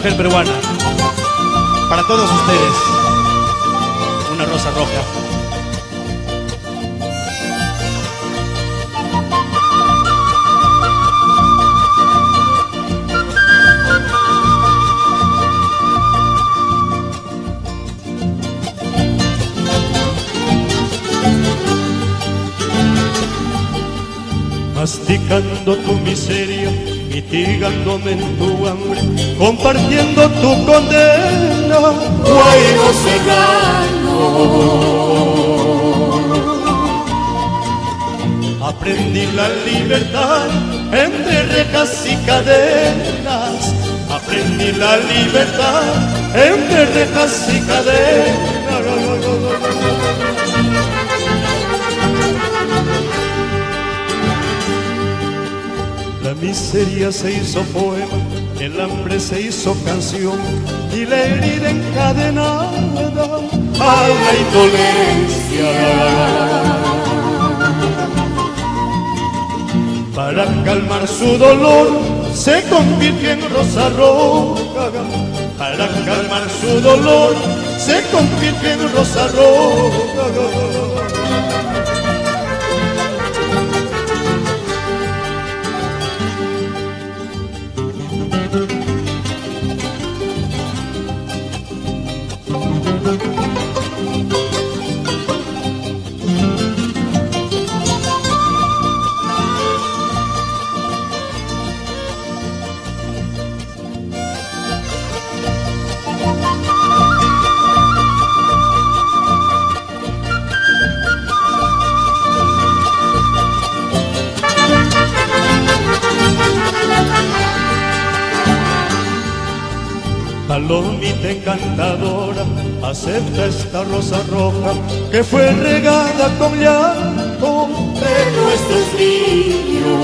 mujer peruana. Para todos ustedes, una rosa roja. Masticando tu miseria, mitigándome en tu hambre, compartiendo tu condena, Guairo Serrano. Aprendí la libertad entre rejas y cadenas, aprendí la libertad entre rejas y cadenas. La miseria se hizo poema, el hambre se hizo canción y la herida encadenada a la indolencia. Para calmar su dolor se convirtió en rosa roja. Para calmar su dolor se convirtió en rosa roja. Palomita encantadora, acepta esta rosa roja que fue regada con llanto de nuestros niños,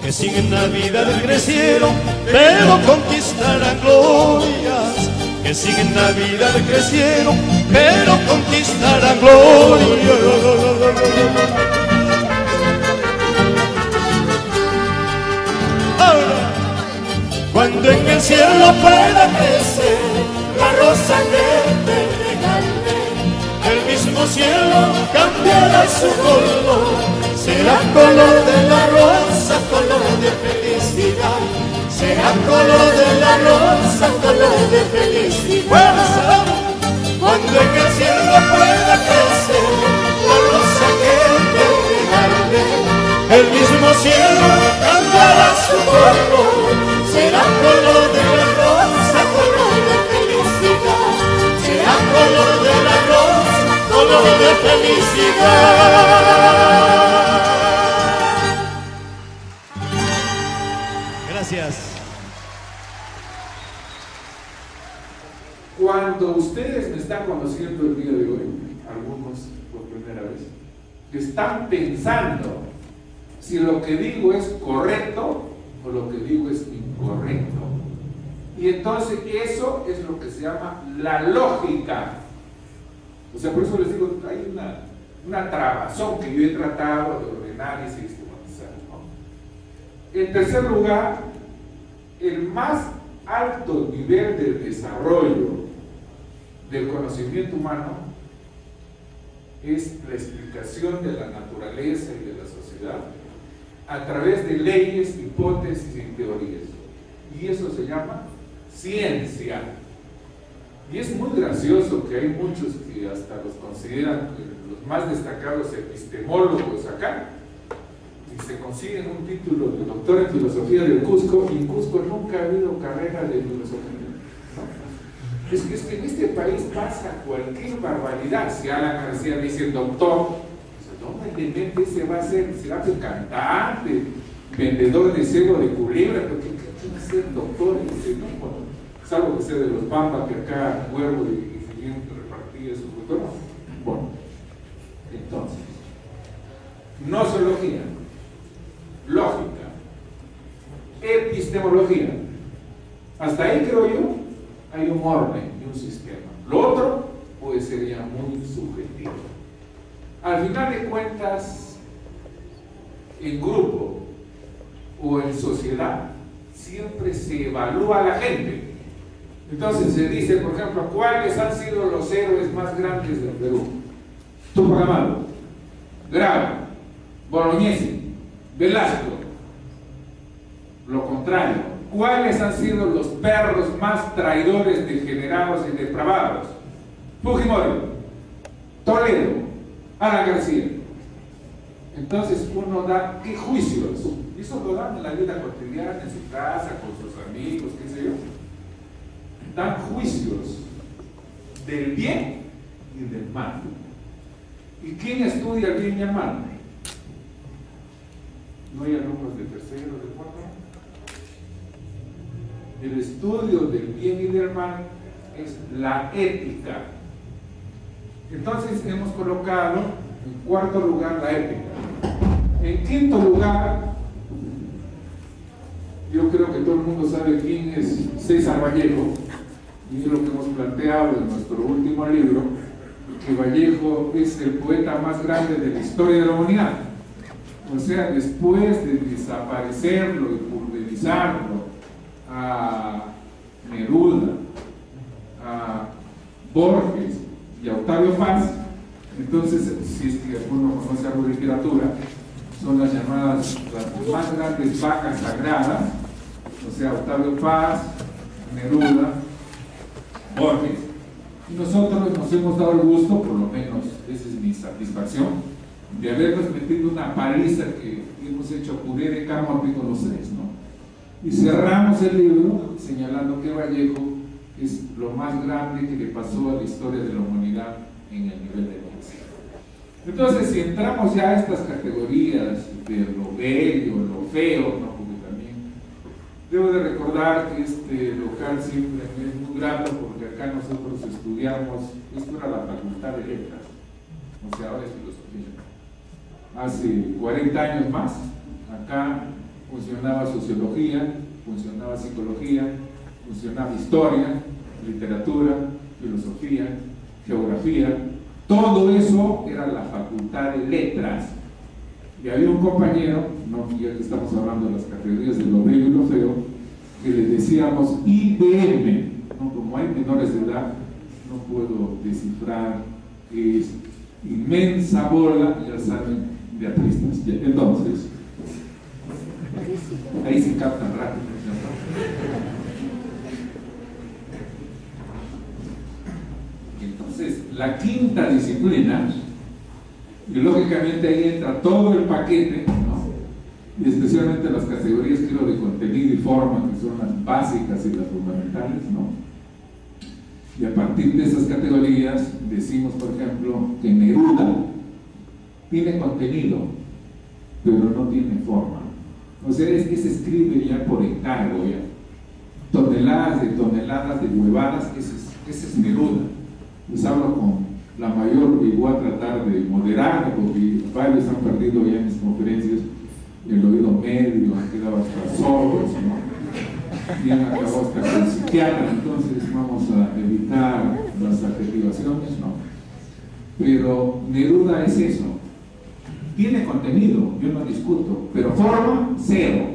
que sin Navidad crecieron, pero conquistarán glorias. Que sin Navidad crecieron, pero conquistarán glorias. Cuando en el cielo pueda crecer la rosa que te regalé, el mismo cielo cambiará su color, será color de la rosa, color de felicidad, será color de la rosa, color de felicidad. Cuando en el cielo pueda crecer la rosa que te regalé, el mismo cielo cambiará su color, será color de la rosa, color de felicidad, será color de la rosa, color de felicidad. Gracias. Cuando ustedes me están conociendo el día de hoy, algunos por primera vez, están pensando si lo que digo es correcto o lo que digo es incorrecto. Y entonces eso es lo que se llama la lógica. O sea, por eso les digo, hay una trabazón que yo he tratado de ordenar y sistematizar, ¿no? En tercer lugar, el más alto nivel de desarrollo del conocimiento humano es la explicación de la naturaleza y de la sociedad a través de leyes, hipótesis y teorías. Y eso se llama ciencia. Y es muy gracioso que hay muchos que hasta los consideran los más destacados epistemólogos acá, y se consiguen un título de doctor en filosofía del Cusco, y en Cusco nunca ha habido carrera de filosofía. Es que en este país pasa cualquier barbaridad. Si Alan García dice doctor, ¿dónde de mente se va a hacer? Se va a hacer cantante, vendedor de cebo de culebra, porque ¿qué va a ser doctor? Dice, no, bueno, salvo que sea de los Bamba, que acá Huevo y siguiente repartía sus doctorados. Bueno, entonces, nosología, lógica, epistemología. Hasta ahí creo yo, hay un orden y un sistema. Lo otro, pues sería muy subjetivo. Al final de cuentas, en grupo o en sociedad, siempre se evalúa a la gente. Entonces se dice, por ejemplo, ¿cuáles han sido los héroes más grandes del Perú? Tupac Amaru, Grau, Bolognesi, Velasco. Lo contrario, ¿cuáles han sido los perros más traidores, degenerados y depravados? Fujimori, Toledo, Alan García. Entonces uno da, ¿qué juicios? Y eso lo dan en la vida cotidiana, en su casa, con sus amigos, qué sé yo. Dan juicios del bien y del mal. ¿Y quién estudia el bien y el mal? ¿No hay alumnos de tercero, de cuarto? El estudio del bien y del mal es la ética. Entonces hemos colocado en cuarto lugar la ética. En quinto lugar, yo creo que todo el mundo sabe quién es César Vallejo, y es lo que hemos planteado en nuestro último libro, que Vallejo es el poeta más grande de la historia de la humanidad. O sea, después de desaparecerlo y pulverizarlo a Neruda, a Borges y a Octavio Paz, entonces, si es que alguno conoce algo de literatura, son las llamadas las más grandes vacas sagradas, o sea, Octavio Paz, Neruda, Borges. Y nosotros nos hemos dado el gusto, por lo menos esa es mi satisfacción, de habernos metido una paliza que hemos hecho puré de camote con los tres, ¿no? Y cerramos el libro señalando que Vallejo es lo más grande que le pasó a la historia de la humanidad en el nivel de poesía. Entonces, si entramos ya a estas categorías de lo bello, lo feo, ¿no? Porque también debo de recordar que este local siempre es muy grato, porque acá nosotros estudiamos, esto era la Facultad de Letras, o sea, ahora es filosofía. Hace 40 años más, acá funcionaba sociología, funcionaba psicología, funcionaba historia, literatura, filosofía, geografía. Todo eso era la Facultad de Letras. Y había un compañero, ¿no? Ya que estamos hablando de las categorías de lo bello y lo feo, que le decíamos IBM, ¿no? Como hay menores de edad, no puedo descifrar qué es inmensa bola, ya saben, de artistas. Entonces, ahí se captan rápido. Entonces, la quinta disciplina, y lógicamente ahí entra todo el paquete, ¿no? Y especialmente las categorías, creo, de contenido y forma, que son las básicas y las fundamentales, ¿no? Y a partir de esas categorías decimos, por ejemplo, que Neruda tiene contenido, pero no tiene forma. O sea, es que se escribe ya por encargo, ya. Toneladas de huevadas, ese es Neruda. Les hablo con la mayor, y voy a tratar de moderarme, porque varios han perdido ya en mis conferencias el oído medio, han quedado hasta sordos, ¿no? Y han acabado hasta con el psiquiatra. Entonces vamos a evitar las adjetivaciones, ¿no? Pero Neruda es eso. Tiene contenido, yo no discuto, pero forma, cero.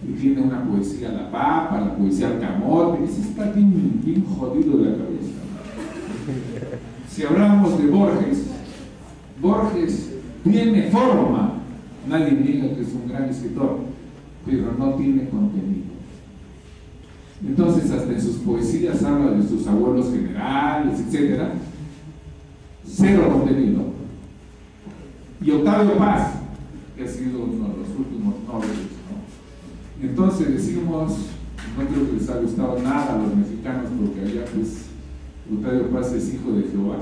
Y tiene una poesía a la papa, la poesía al camote, ese está bien jodido de la cabeza. Si hablamos de Borges tiene forma, nadie niega que es un gran escritor, pero no tiene contenido. Entonces, hasta en sus poesías habla de sus abuelos generales, etc. Cero contenido. Y Octavio Paz, que ha sido uno de los últimos nobles, ¿no? Entonces decimos, no creo que les haya gustado nada a los mexicanos, porque allá pues Octavio Paz es hijo de Jehová.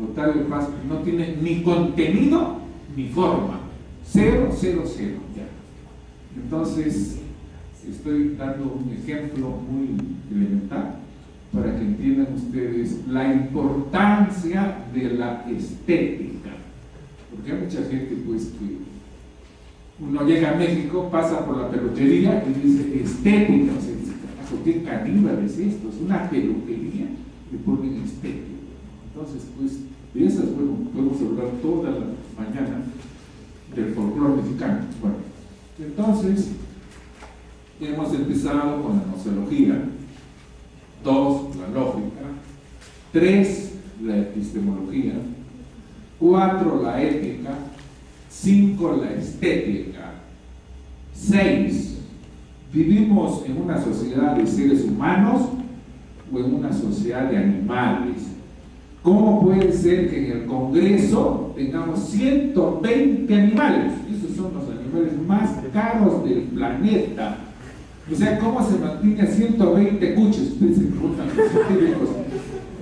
Octavio Paz no tiene ni contenido ni forma. Cero, ya. Entonces, estoy dando un ejemplo muy elemental para que entiendan ustedes la importancia de la estética. Porque hay mucha gente, pues, que uno llega a México, pasa por la peluquería y dice estética. O sea, dice, carajo, ¿qué caníbal es esto? Es una peluquería que ponen estética. Entonces, pues, de esas, bueno, podemos hablar toda la mañana del folclore mexicano. Bueno, Entonces, hemos empezado con la gnoseología, 2, la lógica, 3, la epistemología, 4, la ética, 5, la estética, 6, vivimos en una sociedad de seres humanos o en una sociedad de animales. ¿Cómo puede ser que en el Congreso tengamos 120 animales? Esos son los animales más caros del planeta. O sea, ¿cómo se mantiene a 120 cuches? Ustedes se preguntan,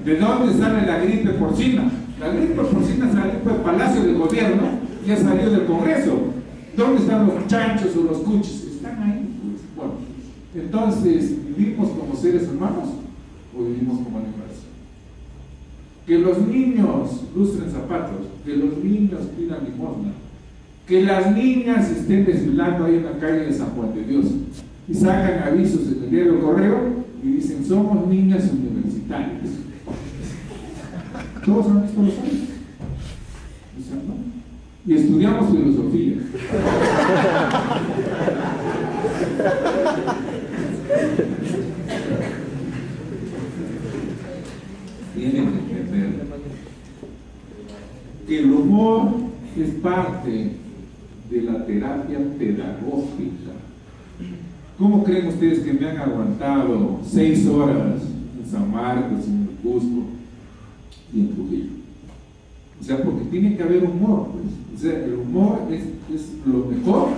¿de dónde sale la gripe porcina? La gripe porcina salió del Palacio del Gobierno y ha salido del Congreso. ¿Dónde están los chanchos o los cuches? Están ahí. Bueno, entonces, ¿vivimos como seres humanos o vivimos como animales? Que los niños lustren zapatos, que los niños pidan limosna, que las niñas estén desfilando ahí en la calle de San Juan de Dios y sacan avisos en el diario Correo y dicen: somos niñas universitarias. ¿Todos han visto los años? ¿No? Y estudiamos filosofía. Tienen que entender que el humor es parte de la terapia pedagógica. ¿Cómo creen ustedes que me han aguantado 6 horas en San Marcos, en el Cusco y en Trujillo? O sea, porque tiene que haber humor, pues. O sea, el humor es lo mejor,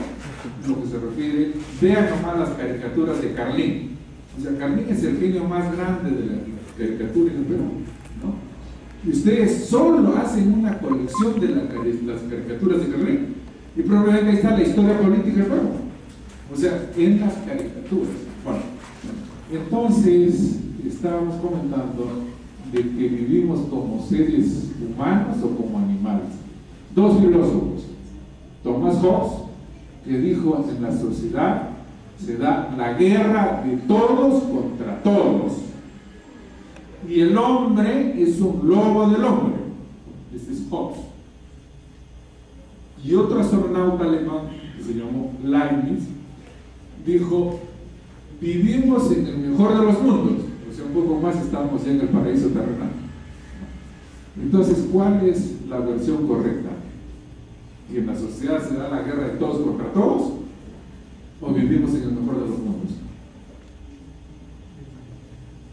lo que se refiere. Vean nomás las caricaturas de Carlín. O sea, Carlín es el genio más grande de la caricatura en el Perú, ¿no? Y ustedes solo hacen una colección de las caricaturas de Carlín y probablemente ahí está la historia política del Perú. O sea, en las caricaturas. Bueno, entonces estábamos comentando de que vivimos como seres humanos o como animales. 2 filósofos, Thomas Hobbes, que dijo: en la sociedad se da la guerra de todos contra todos, y el hombre es un lobo del hombre. Este es Hobbes. Y otro astronauta alemán que se llamó Leibniz dijo: vivimos en el mejor de los mundos. O sea, un poco más estábamos ya en el paraíso terrenal. Entonces, ¿cuál es la versión correcta? ¿Que en la sociedad se da la guerra de todos contra todos? ¿O vivimos en el mejor de los mundos?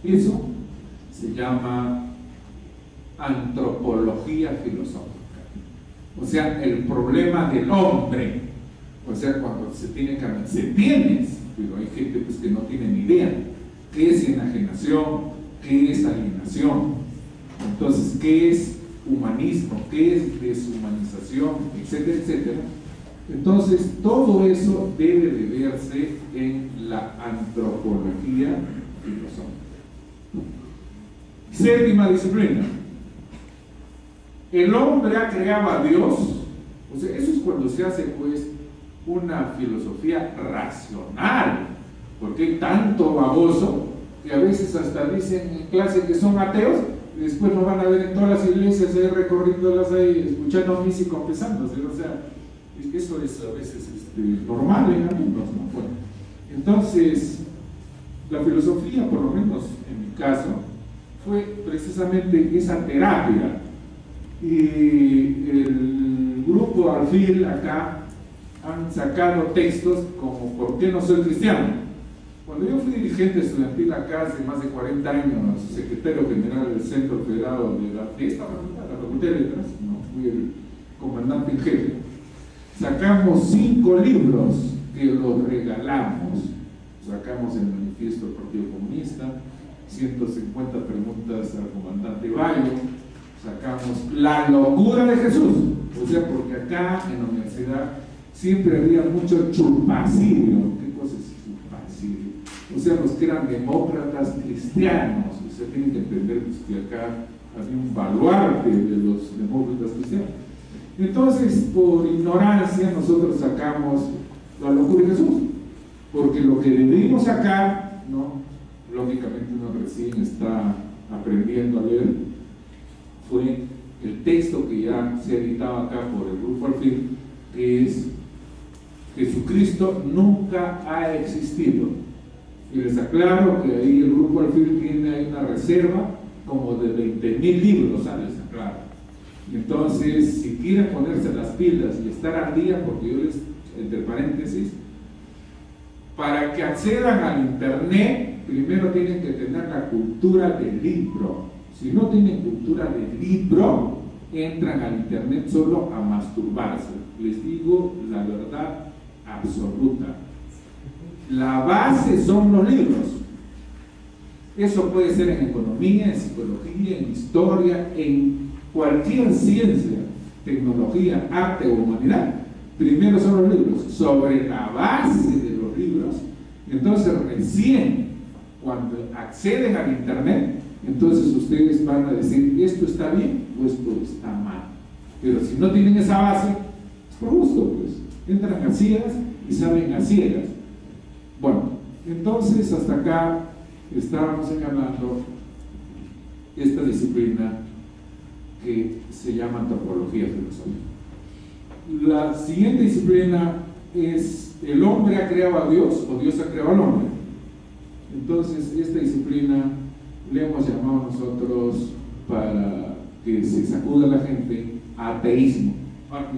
Eso se llama antropología filosófica. O sea, el problema del hombre. O sea, cuando se tiene, pero hay gente pues que no tiene ni idea qué es enajenación, qué es alienación, entonces qué es humanismo, qué es deshumanización, etcétera, etcétera. Entonces todo eso debe de verse en la antropología filosófica. 7ª disciplina: el hombre ha creado a Dios. O sea, eso es cuando se hace pues una filosofía racional, porque hay tanto baboso que a veces hasta dicen en clase que son ateos y después nos van a ver en todas las iglesias ahí recorriéndolas ahí, escuchando misa y confesándose. O sea, eso es a veces normal en amigos, ¿no? Bueno, entonces la filosofía, por lo menos en mi caso, fue precisamente esa terapia. Y el grupo Alfil acá han sacado textos como ¿por qué no soy cristiano? Cuando yo fui dirigente estudiantil acá hace más de 40 años, secretario general del Centro Federado de la Facultad de Letras, no, fui el comandante en jefe, sacamos 5 libros que los regalamos. Sacamos el manifiesto del Partido Comunista, 150 preguntas al comandante Bayo, sacamos La locura de Jesús. O sea, porque acá en la universidad siempre había mucho chupacillo. ¿Qué cosa es chupacillo? O sea, los que eran demócratas cristianos. O sea, tienen que entender que acá había un baluarte de los demócratas cristianos. Entonces, por ignorancia, nosotros sacamos La locura de Jesús, porque lo que debimos sacar, ¿no? Lógicamente uno recién está aprendiendo a leer, fue el texto que ya se ha editado acá por el grupo Alfil, que es Jesucristo nunca ha existido. Y les aclaro que ahí el grupo Alfil tiene una reserva como de 20,000 libros, les aclaro. Entonces, si quieren ponerse las pilas y estar al día, porque yo les, entre paréntesis, para que accedan al internet, primero tienen que tener la cultura del libro. Si no tienen cultura del libro, entran al internet solo a masturbarse. Les digo la verdad absoluta. La base son los libros. Eso puede ser en economía, en psicología, en historia, en cualquier ciencia, tecnología, arte o humanidad. Primero son los libros. Sobre la base de los libros, entonces recién cuando acceden al internet, entonces ustedes van a decir esto está bien o esto está mal. Pero si no tienen esa base, es por gusto, pues entran a ciegas y saben a ciegas. Bueno, entonces hasta acá estábamos señalando esta disciplina que se llama antropología filosófica. La siguiente disciplina es el hombre ha creado a Dios o Dios ha creado al hombre. Entonces esta disciplina le hemos llamado nosotros, para que se sacuda la gente, ateísmo.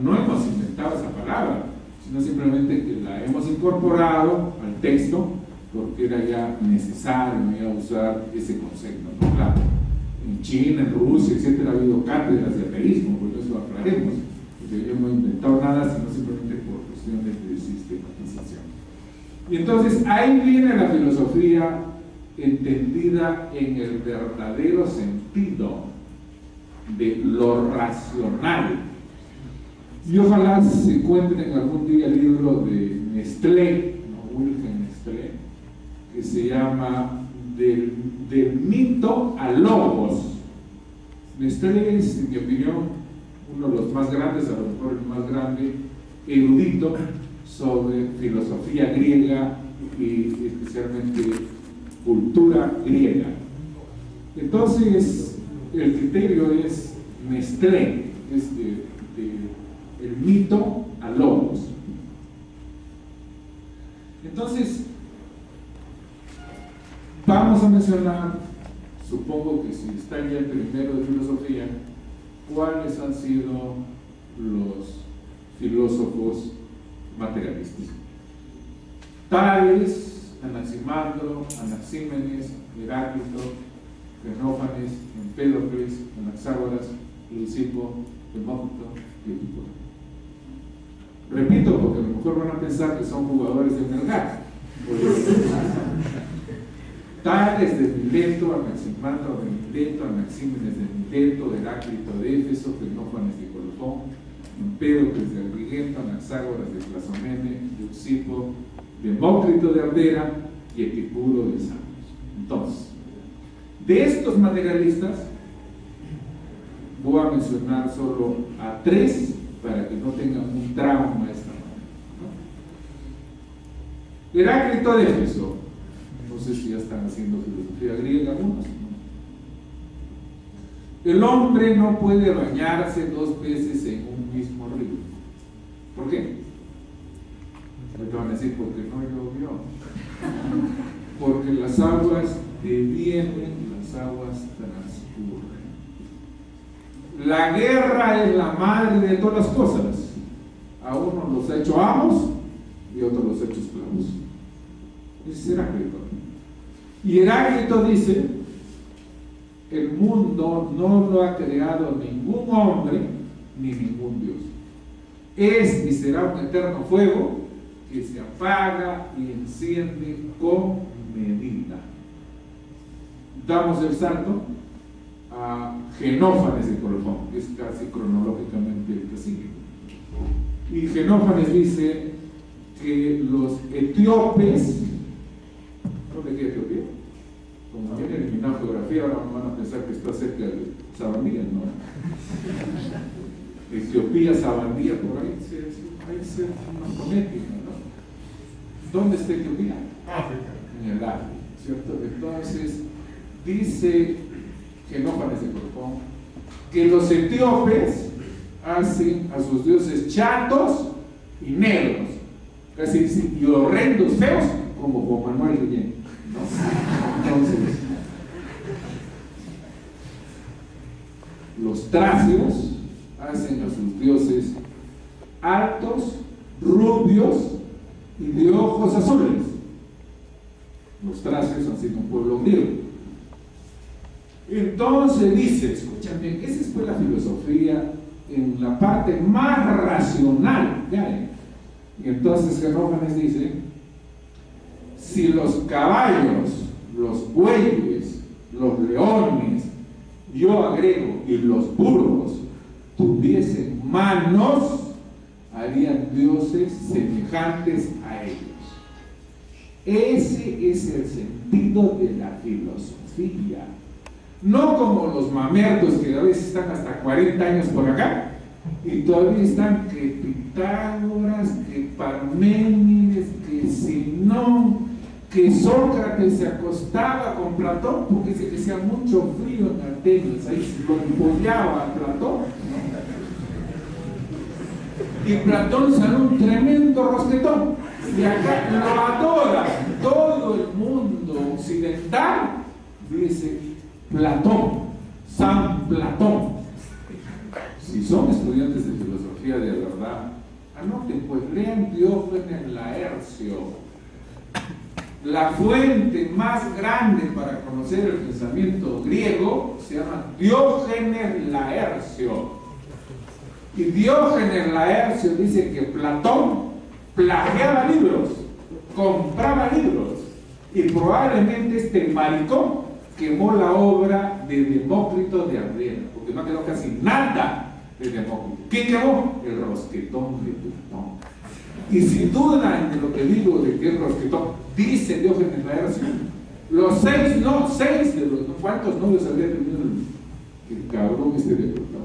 No hemos inventado esa palabra, sino simplemente que la hemos incorporado al texto porque era ya necesario ya usar ese concepto, ¿no? Claro, en China, en Rusia, etcétera, ha habido cátedras de ateísmo, por eso aclaremos, porque yo no he inventado nada, sino simplemente por cuestiones de sistematización. Y entonces ahí viene la filosofía entendida en el verdadero sentido de lo racional. Y ojalá se encuentren algún día el libro de Nestlé, ¿no? Wilhelm Nestlé, que se llama Del mito a logos. Nestlé es, en mi opinión, uno de los más grandes, a lo mejor el más grande erudito sobre filosofía griega y especialmente cultura griega. Entonces, el criterio es Nestlé, es el mito a logos. Entonces, vamos a mencionar, supongo que si está ya el primero de filosofía, cuáles han sido los filósofos materialistas. Tales, Anaximandro, Anaxímenes, Heráclito, Xenófanes, Empédocles, Anaxágoras, Leucipo, Demócrito y Epicuro. Repito, porque a lo mejor van a pensar que son jugadores de Melgar. Tales de Mileto, Anaximandro de Mileto, Anaxímenes de Mileto, Heráclito de Éfeso, Xenófanes de Colofón, Empédocles de Agrigento, Anaxágoras de Clasomene, Leucipo, Demócrito de Ardera y Epicuro de Samos. Entonces, de estos materialistas voy a mencionar solo a 3 para que no tengan un trauma esta manera, ¿no? Heráclito de Éfeso, no sé si ya están haciendo filosofía griega algunos, ¿no? El hombre no puede bañarse 2 veces en un mismo río. ¿Por qué? Ahorita van a decir, porque no llovió. Porque las aguas devienen, las aguas transcurren. La guerra es la madre de todas las cosas. A unos los ha hecho amos y a otros los ha hecho esclavos. Ese es Heráclito. Y Heráclito dice: el mundo no lo ha creado ningún hombre ni ningún Dios. Es y será un eterno fuego que se apaga y enciende con medida. Damos el salto a Xenófanes de Colofón, que es casi cronológicamente el que sigue. Y Xenófanes dice que los etíopes, ¿dónde queda Etiopía? Como tienen eliminado geografía, ahora van a pensar que está cerca de Sabandía, ¿no? Etiopía, Sabandía, por ahí se una fonética, ¿no? ¿Dónde está Etiopía? África. En el África, ¿cierto? Entonces, dice Xenófanes de Colofón que los etíopes hacen a sus dioses chatos y negros. casi dice, y horrendos, feos, como Juan Manuel Guillén, ¿no? Entonces, los tracios hacen a sus dioses altos, rubios y de ojos azules. Los tracios han sido un pueblo griego. Entonces dice, escuchen bien, esa fue la filosofía en la parte más racional que hay. Y entonces Genófanes dice, si los caballos, los bueyes, los leones, yo agrego, y los burros tuviesen manos, harían dioses semejantes a ellos. Ese es el sentido de la filosofía. No como los mamertos que a veces están hasta 40 años por acá y todavía están que Pitágoras, que Parménides, que Zenón, que Sócrates se acostaba con Platón porque dice que hacía mucho frío en Atenas, ahí se lo empollaba a Platón, ¿no? Y Platón salió un tremendo rosquetón y acá lo adora todo el mundo occidental, dice Platón, San Platón. Si son estudiantes de filosofía de verdad, anoten, pues lean Diógenes Laercio. La fuente más grande para conocer el pensamiento griego se llama Diógenes Laercio. Y Diógenes Laercio dice que Platón plagiaba libros, compraba libros, y probablemente este maricón quemó la obra de Demócrito de Ardea, porque no quedó casi nada de Demócrito. ¿Qué quemó? El rosquetón de Platón. Y sin duda de lo que digo de que el rosquetón, dice Diógenes Laercio, los seis de los, ¿cuántos novios había tenido el cabrón este de Platón?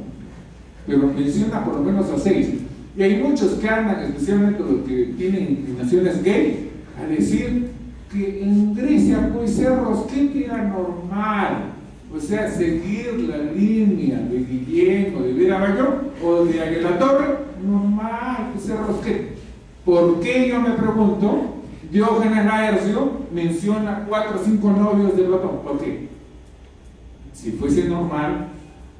Pero menciona por lo menos a 6. Y hay muchos que andan, especialmente los que tienen inclinaciones gay, a decir que en Grecia pues ser rosquete era normal, o sea, seguir la línea de Guillén o de Vera Bayón o de Águila Torre, normal, pues ser rosquete. ¿Por qué, yo me pregunto, Diógenes Laercio menciona 4 o 5 novios de Platón? ¿Por qué? Si fuese normal,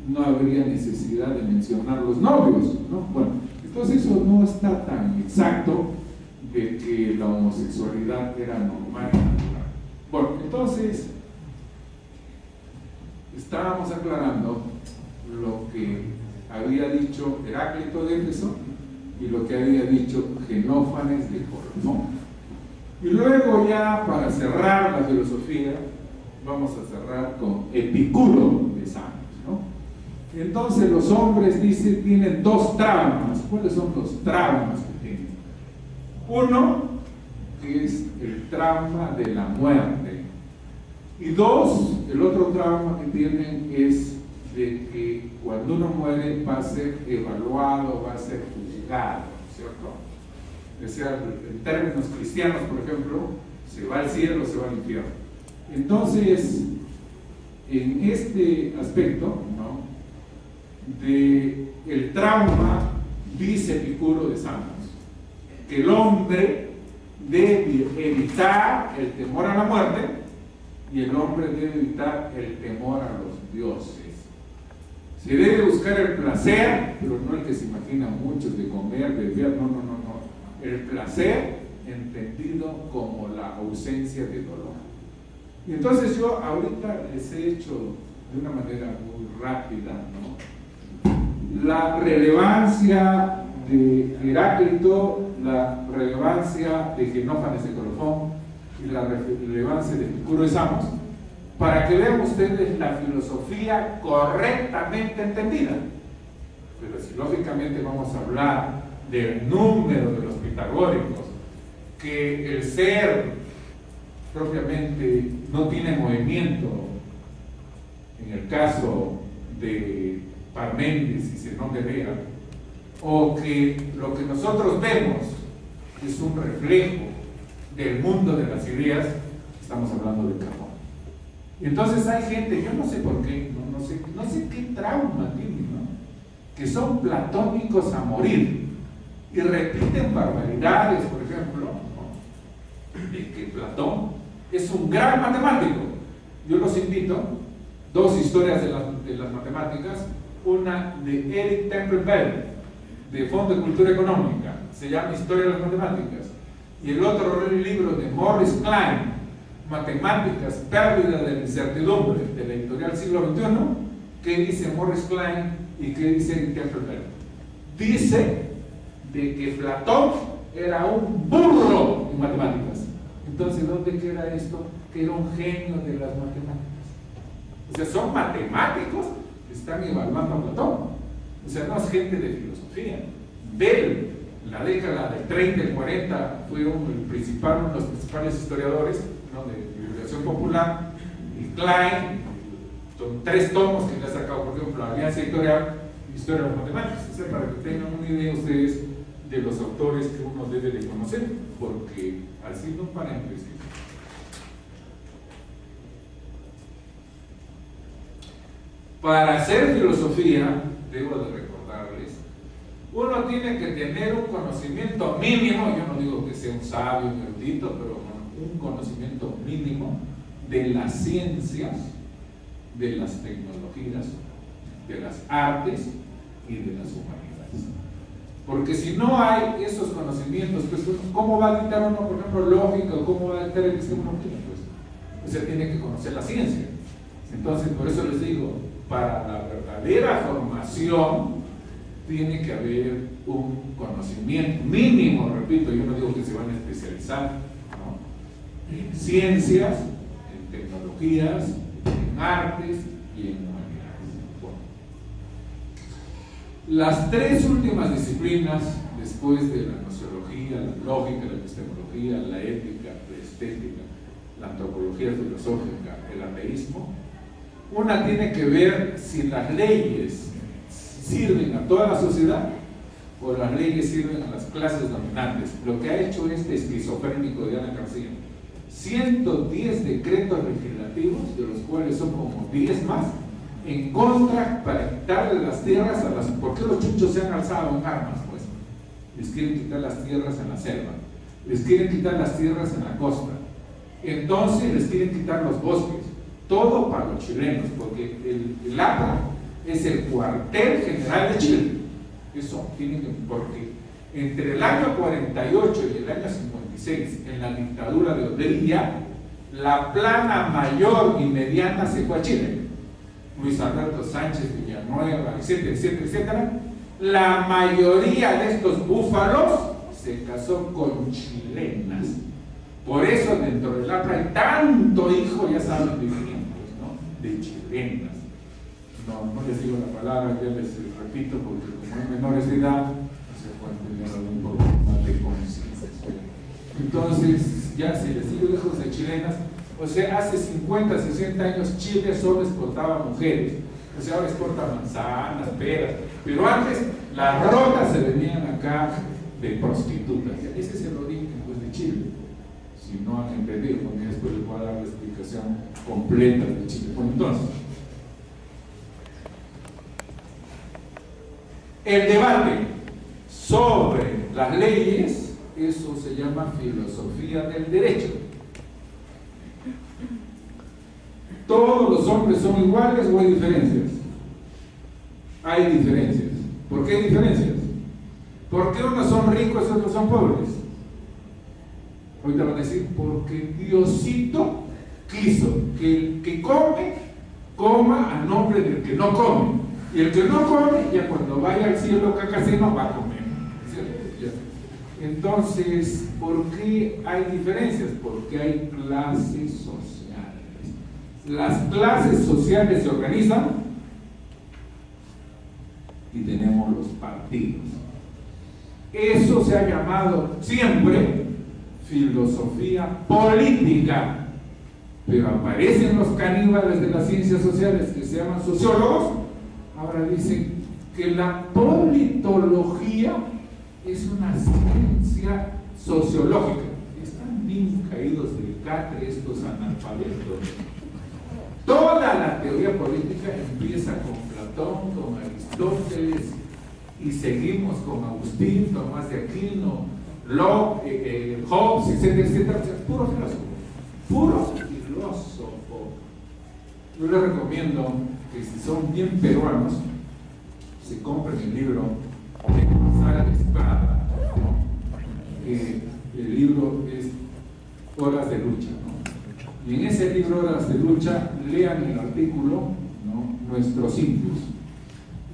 no habría necesidad de mencionar los novios, ¿no? Bueno, entonces eso no está tan exacto de que la homosexualidad era normal y natural. Bueno, entonces estábamos aclarando lo que había dicho Heráclito de Éfeso y lo que había dicho Genófanes de Colofón. Y luego ya para cerrar la filosofía vamos a cerrar con Epicuro de Samos, ¿no? Entonces los hombres, dice, tienen 2 traumas. ¿Cuáles son los traumas que tienen? Uno, que es el trauma de la muerte. Y 2, el otro trauma que tienen es de que cuando uno muere va a ser evaluado, va a ser juzgado, ¿cierto? O sea, en términos cristianos, por ejemplo, se va al cielo, se va al infierno. Entonces, en este aspecto, ¿no?, de el trauma, dice Epicuro de Samos, que el hombre debe evitar el temor a la muerte y el hombre debe evitar el temor a los dioses. Se debe buscar el placer, pero no el que se imaginan muchos de comer, beber, no. El placer entendido como la ausencia de dolor. Y entonces yo ahorita les he hecho de una manera muy rápida, ¿no?, la relevancia de Heráclito, la relevancia de Genófanes de Colofón y la relevancia de Epicuro de Samos, para que vean ustedes la filosofía correctamente entendida. Pero si lógicamente vamos a hablar del número de los pitagóricos, que el ser propiamente no tiene movimiento, en el caso de Parménides y Zenón de Vera, o que lo que nosotros vemos es un reflejo del mundo de las ideas, estamos hablando de Platón. Y entonces hay gente, yo no sé por qué, no sé qué trauma tienen, ¿no?, que son platónicos a morir. y repiten barbaridades, por ejemplo, ¿no?, de que Platón es un gran matemático. Yo los invito, dos historias de las matemáticas, una de Eric Temple Bell, de Fondo de Cultura Económica, se llama Historia de las Matemáticas, y el otro libro de Morris Klein, Matemáticas, Pérdida de la Incertidumbre, de la editorial Siglo XXI. ¿Qué dice Morris Klein y qué dice Eric Temple Bell? Dice de que Platón era un burro en matemáticas. Entonces, ¿dónde queda esto? Que era un genio de las matemáticas. O sea, son matemáticos que están evaluando a Platón. O sea, no es gente de filosofía. Bell, en la década del 30 y 40, fue uno de los principales historiadores, ¿no?, de divulgación popular. Y Klein, son 3 tomos que le ha sacado, por ejemplo, Alianza Editorial, Historia de las Matemáticas. O sea, para que tengan una idea ustedes de los autores que uno debe de conocer, porque así no para investigar. Para hacer filosofía, debo de recordarles, uno tiene que tener un conocimiento mínimo, yo no digo que sea un sabio, un erudito, pero un conocimiento mínimo de las ciencias, de las tecnologías, de las artes y de las humanidades. Porque si no hay esos conocimientos, pues ¿cómo va a dictar uno, por ejemplo, lógica, o cómo va a dictar epistemología? Pues se tiene que conocer la ciencia. Entonces, por eso les digo, para la verdadera formación tiene que haber un conocimiento mínimo, repito, yo no digo que se van a especializar, ¿no?, en ciencias, en tecnologías, en artes y en humanidades. Bueno. Las 3 últimas disciplinas, después de la gnoseología, la lógica, la epistemología, la ética, la estética, la antropología filosófica, el ateísmo, una tiene que ver si las leyes sirven a toda la sociedad o las leyes sirven a las clases dominantes. Lo que ha hecho este esquizofrénico de Alan García, 110 decretos legislativos, de los cuales son como 10 más, en contra para quitarle las tierras a las... ¿Por qué los chuchos se han alzado en armas? Pues les quieren quitar las tierras en la selva, les quieren quitar las tierras en la costa, entonces les quieren quitar los bosques, todo para los chilenos, porque el APRA es el cuartel general de Chile. Eso tiene que, porque entre el año 48 y el año 56, en la dictadura de Odría, la plana mayor y mediana se fue a Chile. Luis Alberto Sánchez, Villanueva, etcétera, etcétera, etcétera. La mayoría de estos búfalos se casó con chilenas. Por eso dentro del APRA hay tanto hijo, ya saben, de ejemplos, ¿no?, de chilenas. No les digo la palabra, ya les repito, porque como hay menores de edad, se pueden tener un poco más de conciencia. Entonces, ya se les digo hijos de chilenas, o sea, hace 50, 60 años Chile solo exportaba mujeres, o sea, ahora exporta manzanas, peras, pero antes las rotas se venían acá de prostitutas. Ese es el origen, pues, de Chile. Si no han entendido, porque después les voy a dar la explicación completa de Chile. Bueno, entonces, el debate sobre las leyes, eso se llama filosofía del derecho. ¿Todos los hombres son iguales o hay diferencias? Hay diferencias. ¿Por qué hay diferencias? ¿Por qué unos son ricos y otros son pobres? Ahorita van a decir, porque Diosito quiso que el que come, coma a nombre del que no come. Y el que no come, ya cuando vaya al cielo cacaseno va a comer. ¿Cierto? Entonces, ¿por qué hay diferencias? Porque hay clases sociales. Las clases sociales se organizan y tenemos los partidos. Eso se ha llamado siempre filosofía política, pero aparecen los caníbales de las ciencias sociales que se llaman sociólogos. Ahora dicen que la politología es una ciencia sociológica. Están bien caídos del catre estos analfabetos. Toda la teoría política empieza con Platón, con Aristóteles, y seguimos con Agustín, Tomás de Aquino, Locke, Hobbes, etcétera, etcétera, puro filósofo. Yo les recomiendo que si son bien peruanos, se compren el libro de Sara Esprada, ¿no? El libro es Horas de Lucha, ¿no? Y en ese libro, Horas de Lucha, lean el artículo, ¿no? Nuestros indios.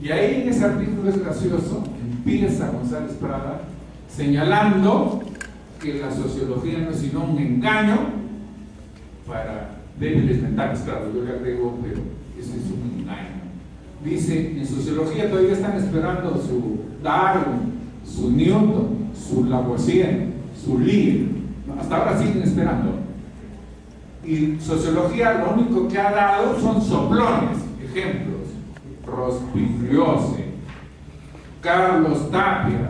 Y ahí en ese artículo es gracioso, empieza González Prada señalando que la sociología no es sino un engaño para débiles mentales. Claro, yo le agrego, pero eso es un engaño. Dice, en sociología todavía están esperando su Darwin, su Newton, su Lavoisier, su Lee. Hasta ahora siguen esperando. Y sociología lo único que ha dado son soplones, ejemplos. Rospigliosi, Carlos Tapia,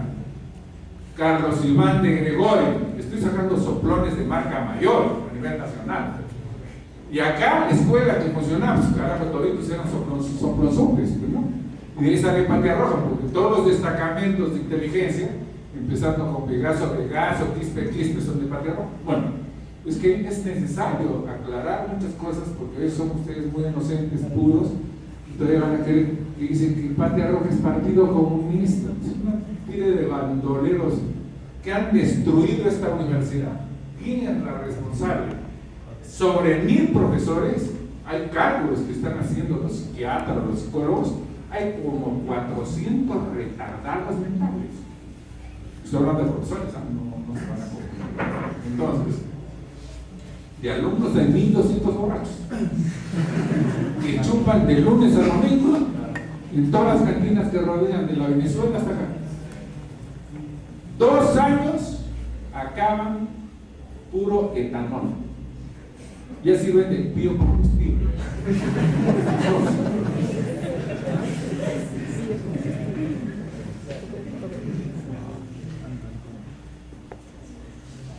Carlos Iván de Gregorio. Estoy sacando soplones de marca mayor a nivel nacional. Y acá la escuela que funcionaba, pues carajo, toditos eran soplonzumbres, ¿no? Y de ahí sale Patria Roja, porque todos los destacamentos de inteligencia, empezando con Pegaso, Quispe, son de Patria Roja. Bueno, es que es necesario aclarar muchas cosas, porque hoy son ustedes muy inocentes, puros, y todavía van a querer que dicen que Patria Roja es partido comunista. Es una tira de bandoleros que han destruido esta universidad. ¿Quién es la responsable? Sobre 1000 profesores, hay cálculos que están haciendo los psiquiatras, los psicólogos, hay como 400 retardados mentales. Estoy hablando de profesores, no se van a confundir. Entonces, de alumnos hay 1200 borrachos que chupan de lunes a domingo en todas las cantinas que rodean de la Venezuela hasta acá. 2 años acaban puro etanol. Ya sirven de biocombustible.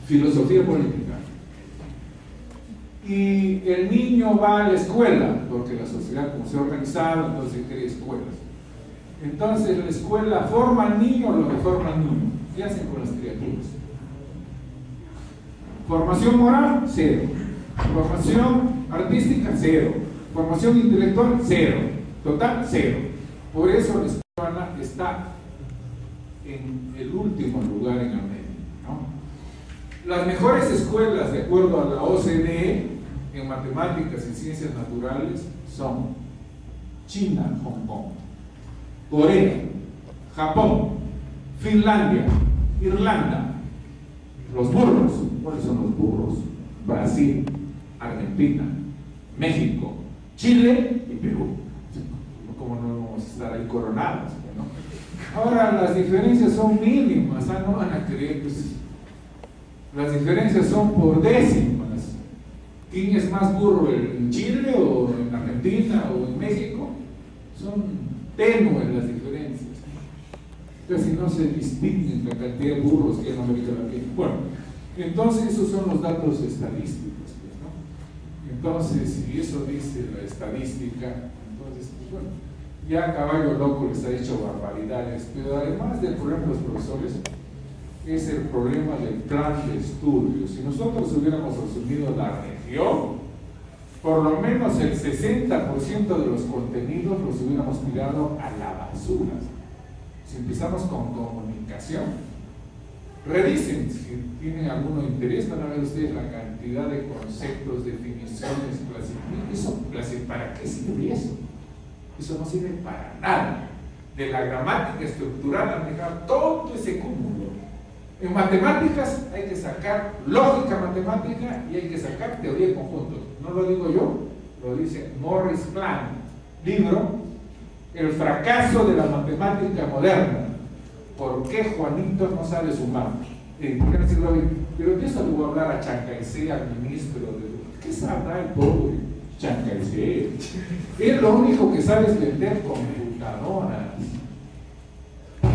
Filosofía política. Y el niño va a la escuela, porque la sociedad como se ha organizado, entonces crea escuelas. Entonces la escuela forma al niño lo que forma al niño. ¿Qué hacen con las criaturas? Formación moral, 0. Formación artística, 0. Formación intelectual, 0. Total, 0. Por eso la escuela está en el último lugar en América, ¿no? Las mejores escuelas, de acuerdo a la OCDE, en matemáticas y ciencias naturales son China, Hong Kong, Corea, Japón, Finlandia, Irlanda. Los burros, ¿cuáles son los burros? Brasil, Argentina, México, Chile y Perú. ¿Cómo no vamos a estar ahí coronados, ¿no? Ahora las diferencias son mínimas, no van a creer, pues, las diferencias son por décimas. ¿Quién es más burro, en Chile o en Argentina o en México? Son tenues las diferencias. Casi no se distinguen la cantidad de burros que hay en América Latina. Bueno, entonces esos son los datos estadísticos, ¿no? Entonces, si eso dice la estadística, entonces, pues bueno, ya Caballo Loco les ha dicho barbaridades, pero además del problema de los profesores, es el problema del plan de estudio. Si nosotros hubiéramos asumido la región, por lo menos el 60% de los contenidos los hubiéramos tirado a la basura. Si empezamos con comunicación, revisen si tienen algún interés, van a ver ustedes la cantidad de conceptos, definiciones, clasificaciones. ¿Para qué sirve eso? Eso no sirve para nada. De la gramática estructural han dejado todo ese cúmulo. En matemáticas hay que sacar lógica matemática y hay que sacar teoría de conjuntos. No lo digo yo, lo dice Morris Plan, libro El fracaso de la matemática moderna. ¿Por qué Juanito no sabe sumar? Pero yo solo voy a hablar a Chancaycé, al ministro de... ¿Qué sabrá el pobre Chancaycé? Él lo único que sabe es vender computadoras.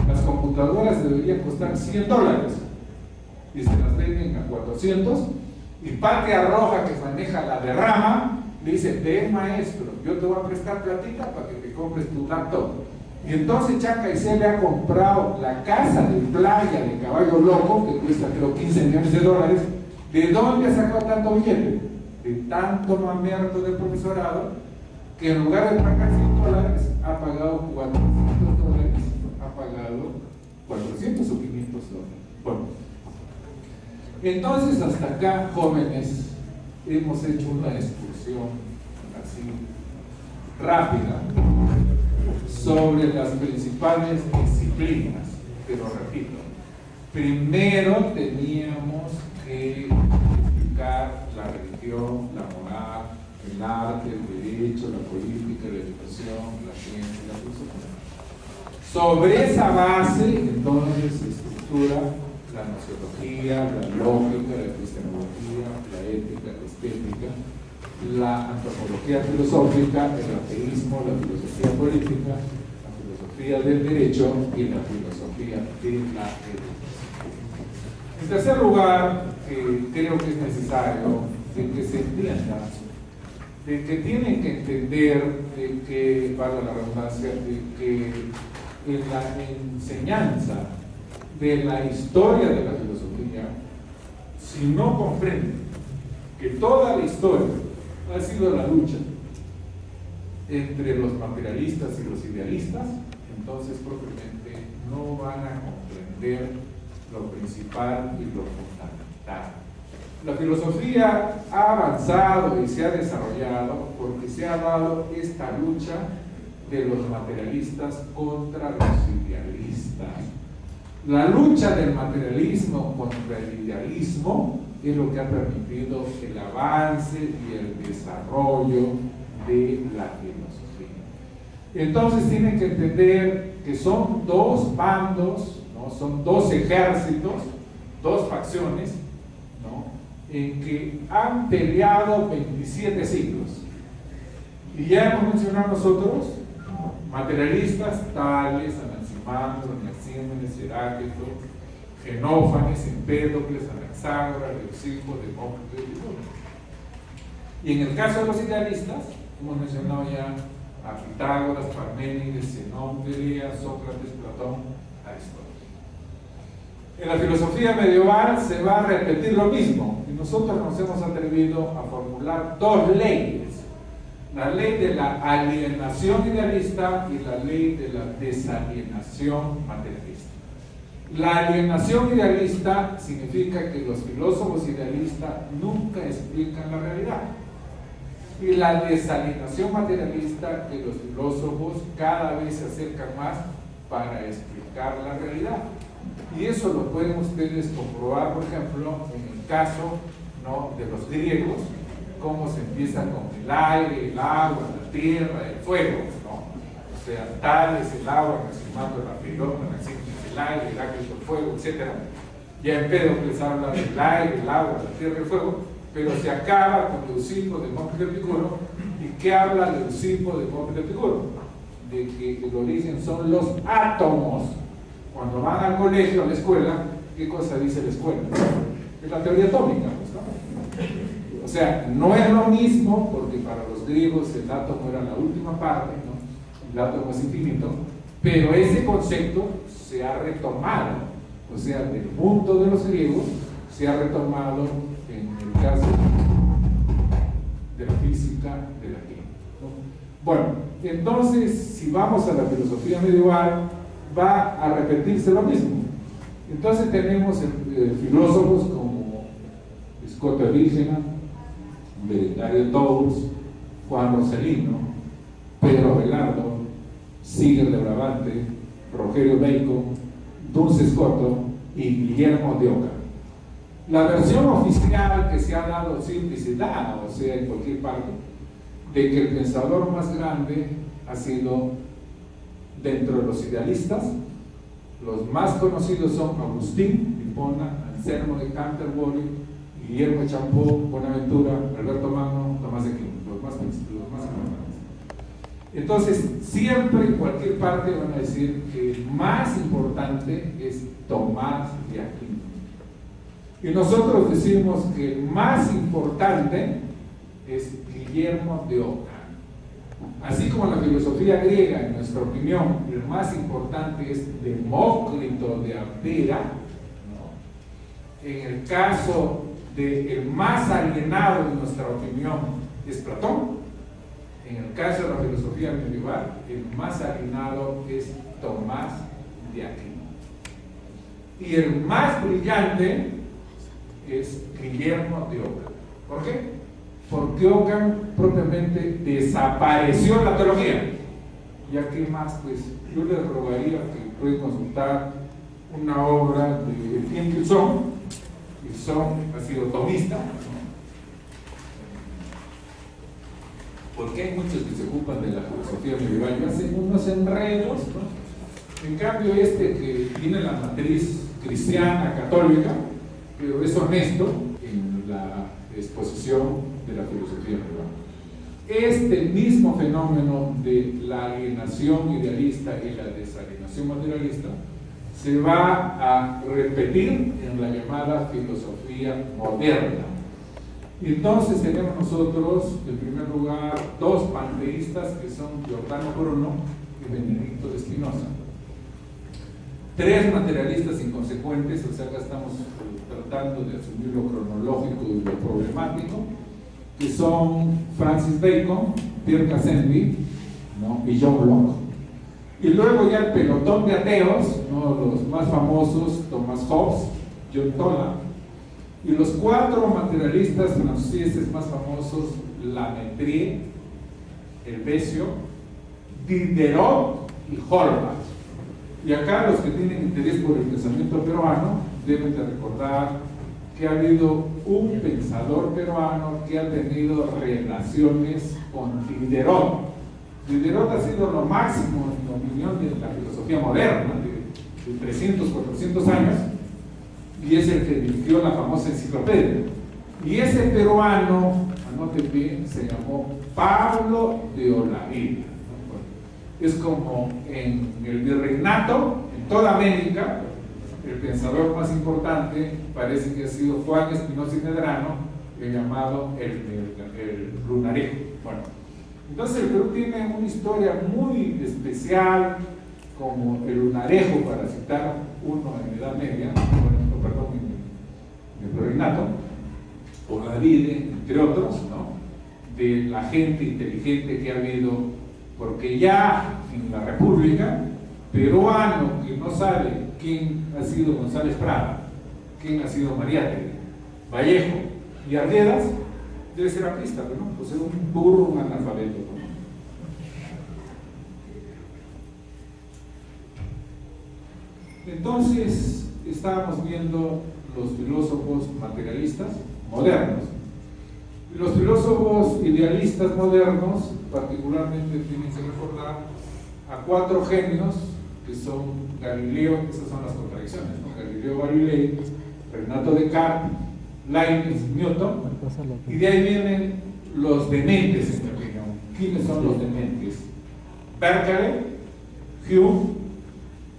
Las computadoras deberían costar $100 y se las venden a 400, y Patria Roja, que maneja la derrama, le dice: ven maestro, yo te voy a prestar platita para que te compres tu laptop. Y entonces Chancay le ha comprado la casa de playa de Caballo Loco, que cuesta creo 15 millones de dólares. ¿De dónde ha sacado tanto billete? De tanto mamerto del profesorado, que en lugar de pagar $100, ha pagado $400, ha pagado 400 o 500 dólares. Bueno, entonces hasta acá, jóvenes, hemos hecho una excursión así rápida sobre las principales disciplinas, pero repito, primero teníamos que explicar la religión, la moral, el arte, el derecho, la política, la educación, la ciencia y la filosofía. Sobre esa base, entonces, se estructura la gnoseología, la lógica, la epistemología, la ética, la estética, la antropología filosófica, el ateísmo, la filosofía política, la filosofía del derecho y la filosofía de la educación. En tercer lugar, creo que es necesario que se entienda de que tienen que entender de que, valga la redundancia, de que en la enseñanza de la historia de la filosofía, si no comprenden que toda la historia ha sido la lucha entre los materialistas y los idealistas, entonces propiamente no van a comprender lo principal y lo fundamental. La filosofía ha avanzado y se ha desarrollado porque se ha dado esta lucha de los materialistas contra los idealistas. La lucha del materialismo contra el idealismo es lo que ha permitido el avance y el desarrollo de la filosofía. Entonces tienen que entender que son dos bandos, ¿no? Son dos ejércitos, dos facciones, ¿no? En que han peleado 27 siglos. Y ya hemos mencionado nosotros materialistas tales, Anaximandro, Anaxímenes, Heráclito, Genófanes, Empédocles, Anaxágoras, Leucipo, Demócrito y Epicuro. Y en el caso de los idealistas, hemos mencionado ya a Pitágoras, Parménides, Zenón, Delías, Sócrates, Platón, Aristóteles. En la filosofía medieval se va a repetir lo mismo, y nosotros nos hemos atrevido a formular dos leyes: la ley de la alienación idealista y la ley de la desalienación materialista. La alienación idealista significa que los filósofos idealistas nunca explican la realidad, y la desalienación materialista, que los filósofos cada vez se acercan más para explicar la realidad. Y eso lo pueden ustedes comprobar, por ejemplo, en el caso, ¿no?, de los griegos, cómo se empieza con el aire, el agua, la tierra, el fuego, ¿no? O sea, tal es el agua, Anaximandro la pelota, el aire, Heráclito el fuego, etc. Ya Empédocles habla del aire, el agua, la tierra y el fuego, pero se acaba con Leucipo, Demócrito y Epicuro. ¿Y qué habla Leucipo, Demócrito y Epicuro? De que el origen son los átomos. Cuando van al colegio, a la escuela, ¿qué cosa dice la escuela? Es la teoría atómica, pues, ¿no? O sea, no es lo mismo, porque para los griegos el átomo era la última parte, ¿no? El átomo es infinito, pero ese concepto se ha retomado, o sea, del mundo de los griegos se ha retomado en el caso de la física, de la química, ¿no? Bueno, entonces, si vamos a la filosofía medieval, va a repetirse lo mismo. Entonces tenemos filósofos como Scott Erígena, Berengario Tous, Juan Roselino, Pedro Abelardo, Siger de Brabante, Rogerio Bacon, Duns Scoto y Guillermo de Oca. La versión oficial que se ha dado simplicidad, o sea, en cualquier parte, de que el pensador más grande ha sido dentro de los idealistas. Los más conocidos son Agustín, Hipona, Anselmo de Canterbury, Guillermo de Champó, Buenaventura, Alberto Magno, Tomás de Aquino, los más importantes. Entonces, siempre en cualquier parte van a decir que el más importante es Tomás de Aquino. Y nosotros decimos que el más importante es Guillermo de Oca. Así como la filosofía griega, en nuestra opinión, el más importante es Demócrito de Abdera, ¿no? En el caso del más alienado, en nuestra opinión, es Platón. En el caso de la filosofía medieval, el más alienado es Tomás de Aquino. Y el más brillante es Guillermo de Ockham. ¿Por qué? Porque Ockham propiamente desapareció la teología. Ya que más, pues yo les rogaría que pueden consultar una obra de Etienne Gilson. Gilson ha sido tomista, ¿no? Porque hay muchos que se ocupan de la filosofía medieval y hacen unos enredos, ¿no? En cambio que tiene la matriz cristiana, católica, pero es honesto en la exposición de la filosofía medieval. Este mismo fenómeno de la alienación idealista y la desalienación materialista se va a repetir en la llamada filosofía moderna. Y entonces tenemos nosotros, en primer lugar, dos panteístas que son Giordano Bruno y Benedicto de Spinoza. Tres materialistas inconsecuentes, o sea, acá estamos tratando de asumir lo cronológico y lo problemático, que son Francis Bacon, Pierre Gassendi, ¿no? Y John Locke. Y luego ya el pelotón de ateos, ¿no? Los más famosos, Thomas Hobbes, John Toland, y los cuatro materialistas franceses más famosos, Lamettrie, Helvesio, Diderot y Holbach. Y acá los que tienen interés por el pensamiento peruano deben de recordar que ha habido un pensador peruano que ha tenido relaciones con Diderot. Diderot ha sido lo máximo en la opinión de la filosofía moderna de 300, 400 años, y es el que dirigió la famosa enciclopedia. Y ese peruano, anoten bien, se llamó Pablo de Olavide. Es como en el virreinato, en toda América, el pensador más importante parece que ha sido Juan Espinosa y Medrano, el llamado el lunarejo. Bueno, entonces el Perú tiene una historia muy especial, como el lunarejo, para citar uno en la Edad Media, en el virreinato, Olavide, entre otros, ¿no? De la gente inteligente que ha habido. Porque ya en la República, peruano que no sabe quién ha sido González Prada, quién ha sido Mariátegui, Vallejo y Arguedas, debe ser artista, ¿no? Pues es un burro, un analfabeto, ¿no? Entonces, estábamos viendo los filósofos materialistas modernos. Y los filósofos idealistas modernos, particularmente, tienen que recordar a cuatro genios que son Galileo, esas son las contradicciones, ¿no? Galileo Galilei, Renato Descartes, Leibniz, Newton, y de ahí vienen los dementes, en mi opinión. ¿Quiénes son los dementes? Berkeley, Hume,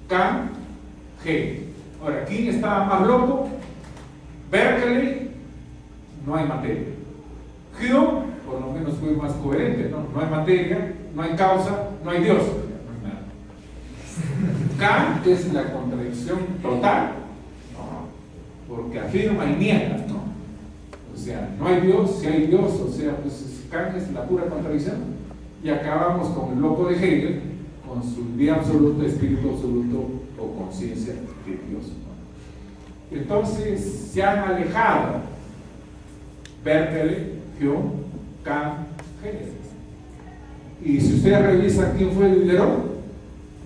Kant, Hegel. Ahora, ¿quién estaba más loco? Berkeley, no hay materia. Hume, por lo menos fue más coherente, ¿no? No hay materia, no hay causa, no hay Dios, no hay nada. Kant es la contradicción total, ¿no? Porque afirma y niega, ¿no? O sea, no hay Dios, si hay Dios, o sea, pues Kant es la pura contradicción. Y acabamos con el loco de Hegel, con su día absoluto, espíritu absoluto o conciencia de Dios, ¿no? Entonces se han alejado Berkeley, Hume, Kant, Hegel. Y si ustedes revisan quién fue Diderot,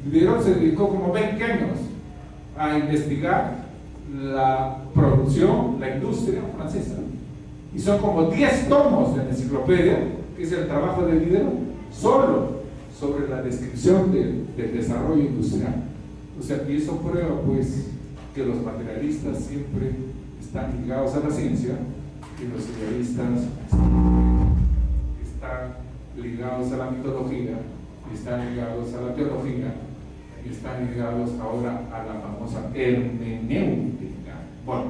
Diderot se dedicó como 20 años a investigar la producción, la industria francesa. Y son como 10 tomos de la enciclopedia, que es el trabajo de Diderot, solo sobre la descripción del desarrollo industrial. O sea, y eso prueba pues que los materialistas siempre están ligados a la ciencia y los idealistas están ligados a la mitología, están ligados a la teología y están ligados ahora a la famosa hermenéutica. Bueno,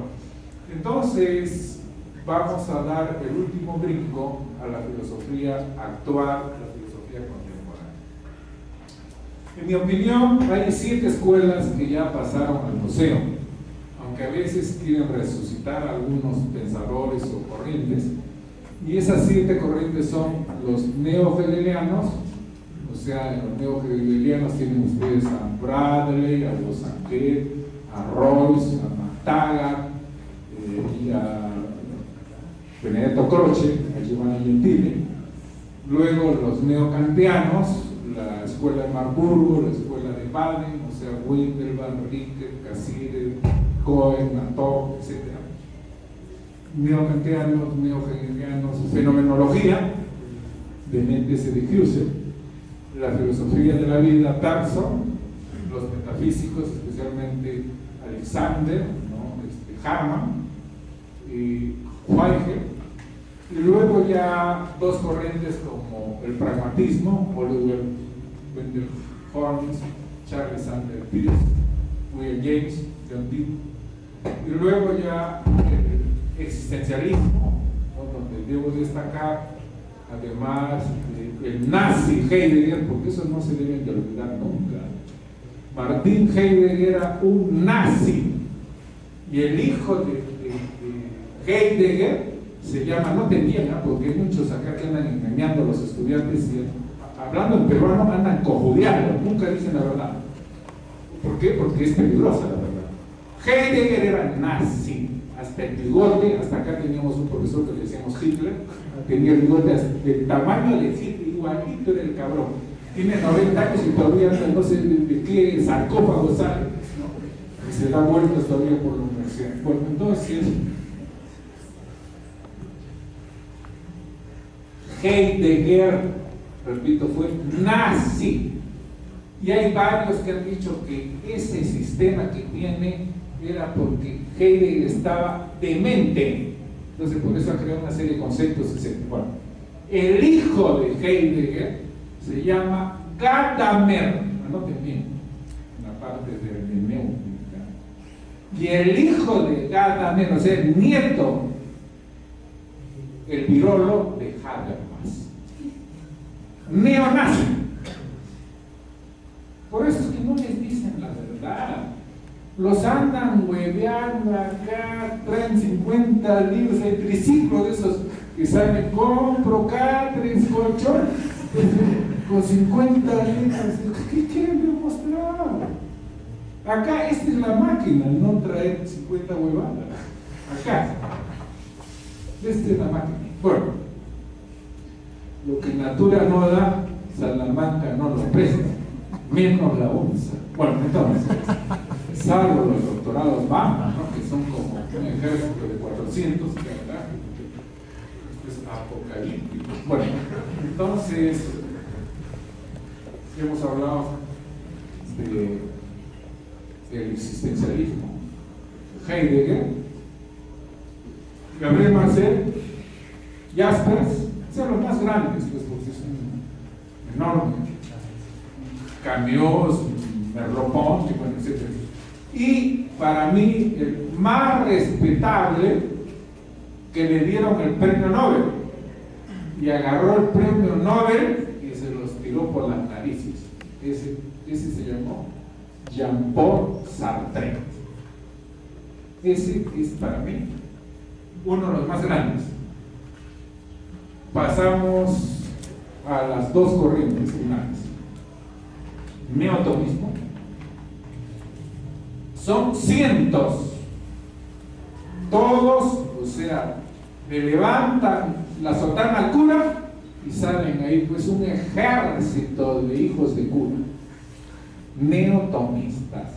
entonces vamos a dar el último brinco a la filosofía actual, la filosofía contemporánea. En mi opinión, hay 7 escuelas que ya pasaron al museo, aunque a veces quieren resucitar a algunos pensadores o corrientes. Y esas 7 corrientes son los neohegelianos, o sea, los neohegelianos tienen ustedes a Bradley, a Bosanquet, a Royce, a McTaggart y a Benedetto Croce, a Giovanni Gentile. Luego los neokantianos, la escuela de Marburgo, la escuela de Baden, o sea, Windelband, Richter, Cassirer, Cohen, Matov, etc. Neokantianos, neohegelianos, fenomenología de Mendes y de Husserl, la filosofía de la vida, Bergson, los metafísicos, especialmente Alexander, ¿no? Hamann y Weigel. Y luego ya 2 corrientes como el pragmatismo, Oliver Wendell Holmes, Charles Sanders Peirce, William James, John Dewey. Y luego ya el existencialismo, ¿no? Donde debo destacar además el nazi Heidegger, porque eso no se deben de olvidar nunca. Martin Heidegger era un nazi, y el hijo de Heidegger se llama, no te entiendan, porque hay muchos acá que andan engañando a los estudiantes y hablando en peruano andan cojudeando, nunca dicen la verdad. ¿Por qué? Porque es peligrosa la verdad. Heidegger era nazi, hasta el bigote, hasta acá teníamos un profesor que le decíamos Hitler, tenía el bigote del tamaño de Hitler, igualito era el cabrón. Tiene 90 años y todavía no sé de qué sarcófago sale, ¿no? Y se da vueltas todavía por la universidad. Bueno, entonces Heidegger, repito, fue nazi. Y hay varios que han dicho que ese sistema que tiene era porque Heidegger estaba demente. Entonces por eso ha creado una serie de conceptos, etc. Bueno, el hijo de Heidegger se llama Gadamer, anoten bien, una parte de hermenéutica. Y el hijo de Gadamer, o sea, el nieto, el virolo de Habermas, neonazi. Por eso es que no les dicen la verdad. Los andan hueveando acá, traen 50 libros de triciclo de esos que salen, compro catres, colchón, con 50 libros. ¿Qué quieren demostrar? Acá esta es la máquina, no traer 50 huevadas. Acá. Esta es la máquina. Bueno, lo que natura no da, Salamanca no lo presta, menos la onza. Bueno, entonces, salvo los doctorados Bamba, ¿no? Que son como un ejército de 400, ¿verdad? Es apocalíptico. Bueno, entonces, hemos hablado del existencialismo. Heidegger, Gabriel Marcel, Jaspers, son los más grandes, pues, porque son enormes. Camus, Merleau-Ponty, bueno, etc. Y para mí, el más respetable que le dieron el premio Nobel, y agarró el premio Nobel y se los tiró por las narices. Ese se llamó Jean-Paul Sartre. Ese es para mí uno de los más grandes. Pasamos a las 2 corrientes finales. Neotomismo. Son cientos, todos, o sea, le levantan la sotana al cura y salen ahí pues un ejército de hijos de cura, neotomistas.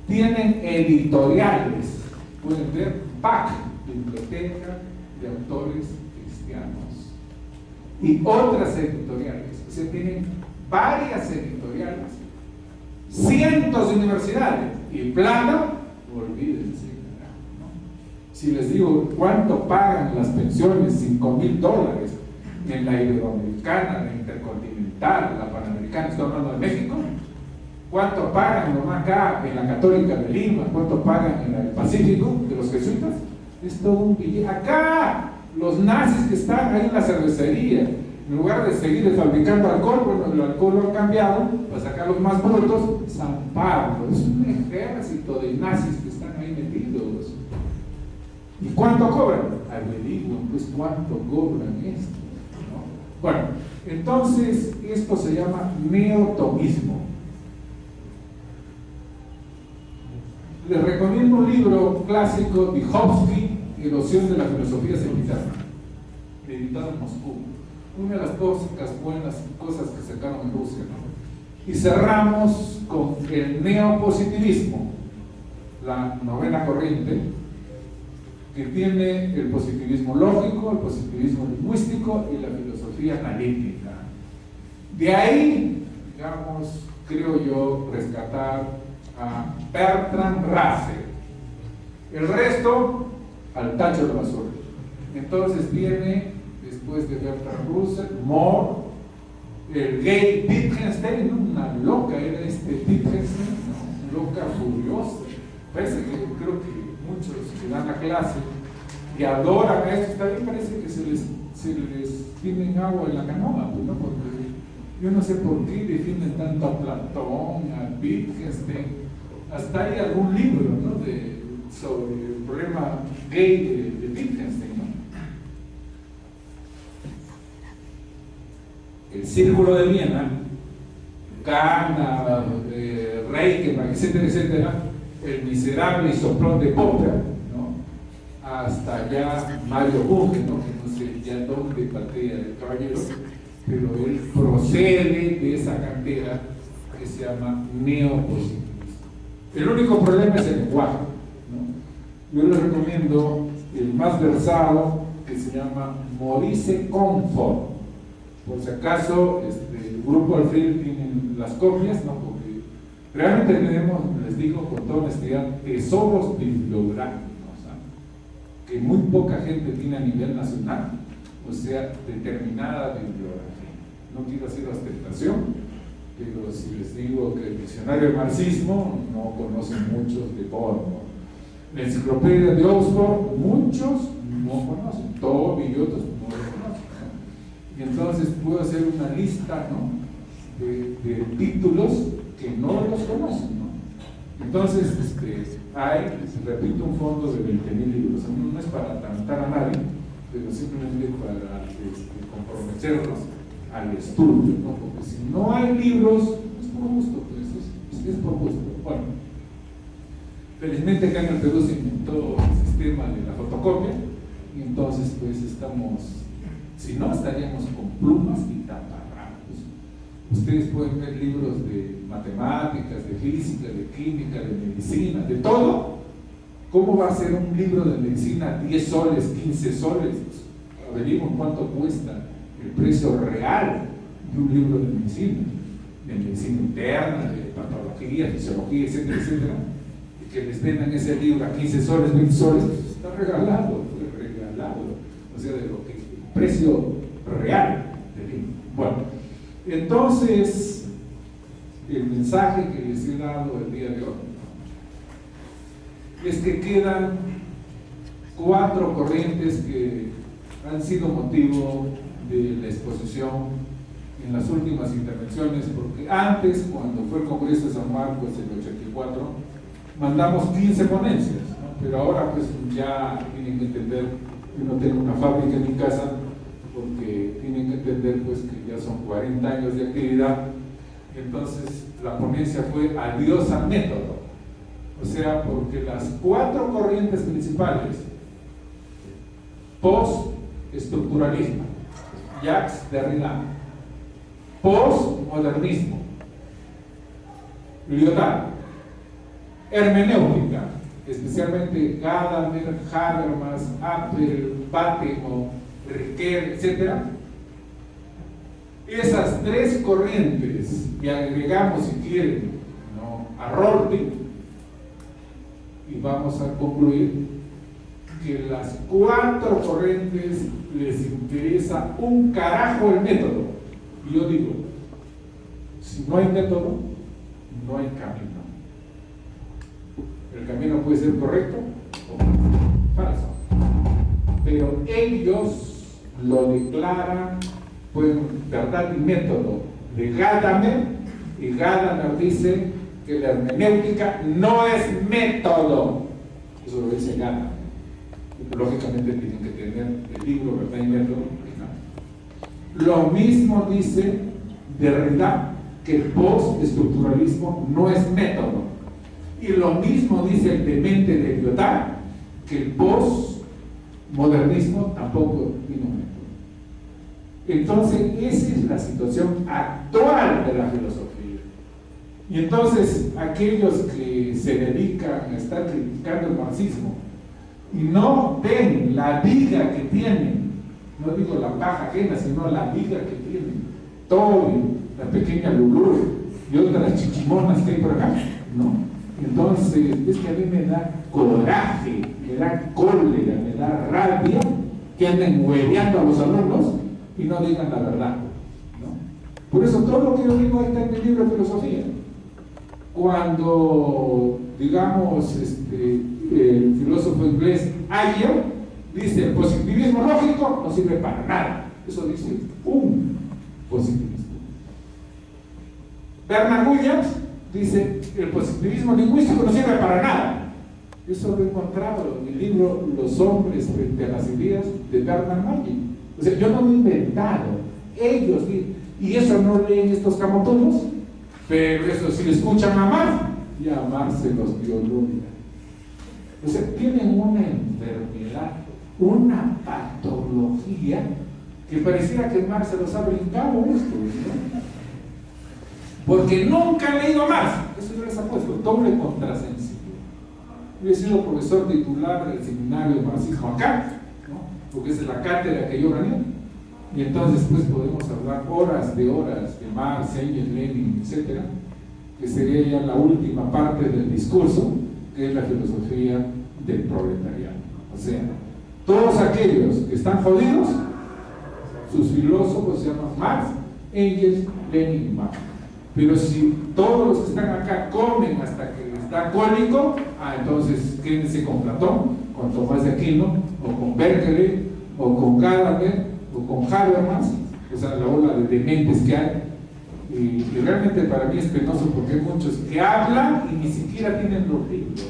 Tienen editoriales, pueden ver BAC, Biblioteca de Autores Cristianos, y otras editoriales, o sea, tienen varias editoriales, cientos de universidades, y plata, olvídense, ¿no? Si les digo cuánto pagan las pensiones, $5,000 en la Iberoamericana, la Intercontinental, la Panamericana, estoy hablando de México, cuánto pagan nomás acá en la Católica de Lima, cuánto pagan en el Pacífico de los jesuitas, es todo un billete. Acá los nazis que están ahí en la cervecería, En lugar de seguir fabricando alcohol, bueno, el alcohol lo han cambiado para sacar los más brutos. San Pablo es un ejército de nazis que están ahí metidos. ¿Y cuánto cobran? Averiguan, pues cuánto cobran esto, ¿no? Bueno, entonces esto se llama neotomismo. Les recomiendo un libro clásico de Vygotsky, Erosión de la filosofía sempiterna, editado en Moscú. Una de las pocas buenas cosas que sacaron en Rusia, ¿no? Y cerramos con el neopositivismo, la novena corriente, que tiene el positivismo lógico, el positivismo lingüístico y la filosofía analítica. De ahí, digamos, creo yo, rescatar a Bertrand Russell. El resto, al tacho de basura. Entonces viene, después de Bertrand Russell, Moore, el gay Wittgenstein, una loca era Wittgenstein, ¿no? Loca furiosa. Parece que creo que muchos que dan la clase y adoran a esto, también parece que se les tienen agua en la canoa, pues, ¿no? Porque yo no sé por qué defienden tanto a Platón, a Wittgenstein. Hasta hay algún libro, ¿no? Sobre el problema gay de Wittgenstein, ¿no? El Círculo de Viena, Kahn, Reichenbach, etcétera, etcétera, el miserable y soplón de Popper, ¿no? Hasta ya Mario Bunge, ¿no? Que no sé ya dónde patea el caballero, pero él procede de esa cantera que se llama neopositivismo. El único problema es el lenguaje, ¿no? Yo les recomiendo el más versado, que se llama Maurice Comfort. Por si acaso el grupo Alfred tiene las copias, ¿no? Porque realmente tenemos, les digo con toda honestidad, tesoros bibliográficos, ¿no? Que muy poca gente tiene a nivel nacional, o sea, determinada bibliografía. No quiero hacer ostentación, pero si les digo que el diccionario de marxismo no conocen muchos de Bourdieu. La enciclopedia de Oxford, muchos no conocen, Tobey y otros no lo conocen, ¿no? Y entonces puedo hacer una lista, ¿no? de títulos que no los conocen, ¿no? Entonces, hay, repito, un fondo de 20,000 libros. No es para atantar a nadie, pero simplemente para comprometernos al estudio, ¿no? Porque si no hay libros, es por gusto, pues es por gusto. Bueno, felizmente acá en el Perú se inventó el sistema de la fotocopia, y entonces pues estamos, si no estaríamos con plumas y taparrabos. Ustedes pueden ver libros de matemáticas, de física, de química, de medicina, de todo. ¿Cómo va a ser un libro de medicina 10 soles, 15 soles? Averiguen cuánto cuesta el precio real de un libro de medicina interna, de patología, fisiología, etcétera, etcétera, y que les vendan ese libro a 15 soles, 20 soles, pues está regalado, o sea, de lo que el precio real del libro. Bueno, entonces, el mensaje que les he dado el día de hoy es que quedan 4 corrientes que han sido motivo de la exposición en las últimas intervenciones, porque antes, cuando fue el Congreso de San Marcos en el 84, mandamos 15 ponencias, ¿no? Pero ahora pues ya tienen que entender que no tengo una fábrica en mi casa, porque tienen que entender pues que ya son 40 años de actividad. Entonces la ponencia fue adiós al método, o sea, porque las 4 corrientes principales, post-estructuralismo, Jacques Derrida, postmodernismo, Lyotard, hermenéutica, especialmente Gadamer, Habermas, Appel, Bátemo, Riquet, etc. Esas 3 corrientes, y agregamos, si quieren, ¿no?, a Rorty, y vamos a concluir que las 4 corrientes les interesa un carajo el método. Y yo digo, si no hay método, no hay camino. El camino puede ser correcto o falso, pero ellos lo declaran Pueden verdad y método de Gadamer, y Gadamer dice que la hermenéutica no es método. Eso lo dice Gadamer. Lógicamente tienen que tener el libro verdad y método. Lo mismo dice Derrida, que el postestructuralismo no es método. Y lo mismo dice el demente de Lyotard, que el postmodernismo tampoco tiene un método. Entonces, esa es la situación actual de la filosofía. Y entonces, aquellos que se dedican a estar criticando el marxismo y no ven la viga que tienen, no digo la paja ajena, sino la viga que tienen, Toby, la pequeña Lulú y otras chichimonas que hay por acá, ¿no? Entonces, es que a mí me da coraje, me da cólera, me da rabia que anden hueveando a los alumnos y no digan la verdad, ¿no? Por eso todo lo que yo digo está en el libro de filosofía. Cuando, digamos, el filósofo inglés Ayer dice: el positivismo lógico no sirve para nada. Eso dice un positivista. Bernard Williams dice: el positivismo lingüístico no sirve para nada. Eso lo he encontrado en el libro Los hombres frente a las ideas de Bernard Williams. O sea, yo no lo he inventado. Ellos, y eso no leen estos camotudos, pero eso si le escuchan a Marx, y a Marx se los dio lúmina. O sea, tienen una enfermedad, una patología que pareciera que Marx se los ha brincado esto, ¿no? Porque nunca han leído a Marx. Eso yo les ha puesto doble contrasencia. Yo he sido profesor titular del seminario de marxismo acá, ¿no? Porque es la cátedra que yo gané. Y entonces pues podemos hablar horas de Marx, Engels, Lenin, etc., que sería ya la última parte del discurso, que es la filosofía del proletariado. O sea, todos aquellos que están jodidos, sus filósofos se llaman Marx, Engels, Lenin y Marx. Pero si todos los que están acá comen hasta que les da cólico, entonces quédense con Platón, con Tomás de Aquino, o con Berkeley, o con Gadamer, o con Habermas, o sea, la ola de dementes que hay. Y realmente para mí es penoso porque hay muchos que hablan y ni siquiera tienen los libros.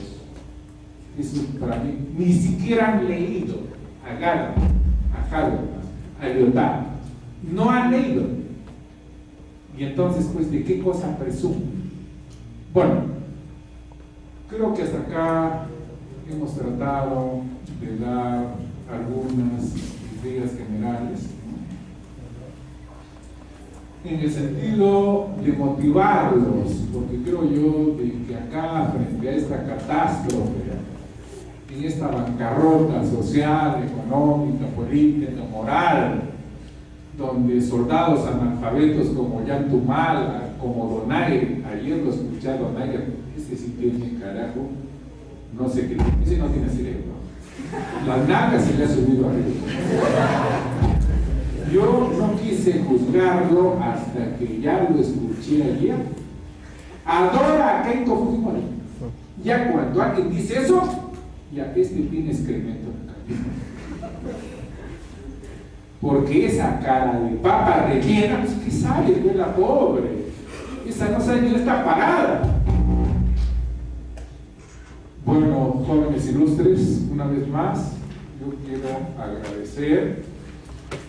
Eso para mí, ni siquiera han leído a Gadamer, a Habermas, a Lyotard. No han leído. Y entonces, pues, ¿de qué cosa presumen? Bueno, creo que hasta acá hemos tratado de dar algunas ideas generales, ¿no? En el sentido de motivarlos, porque creo yo de que acá, frente a esta catástrofe, en esta bancarrota social, económica, política, moral, donde soldados analfabetos como Yantumala, como Donaire, ayer lo escuché a Donaire, ese sí tiene carajo, no sé qué, ese no tiene cerebro, las nalgas se le ha subido arriba. Yo no quise juzgarlo hasta que ya lo escuché ayer. Adora a Keiko Fujimori. Ya cuando alguien dice eso, ya este tiene excremento en la cabeza. Porque esa cara de papa rellena, pues que sabe, de la pobre. Esa no sabe ni está parada. Bueno, jóvenes ilustres, una vez más, yo quiero agradecer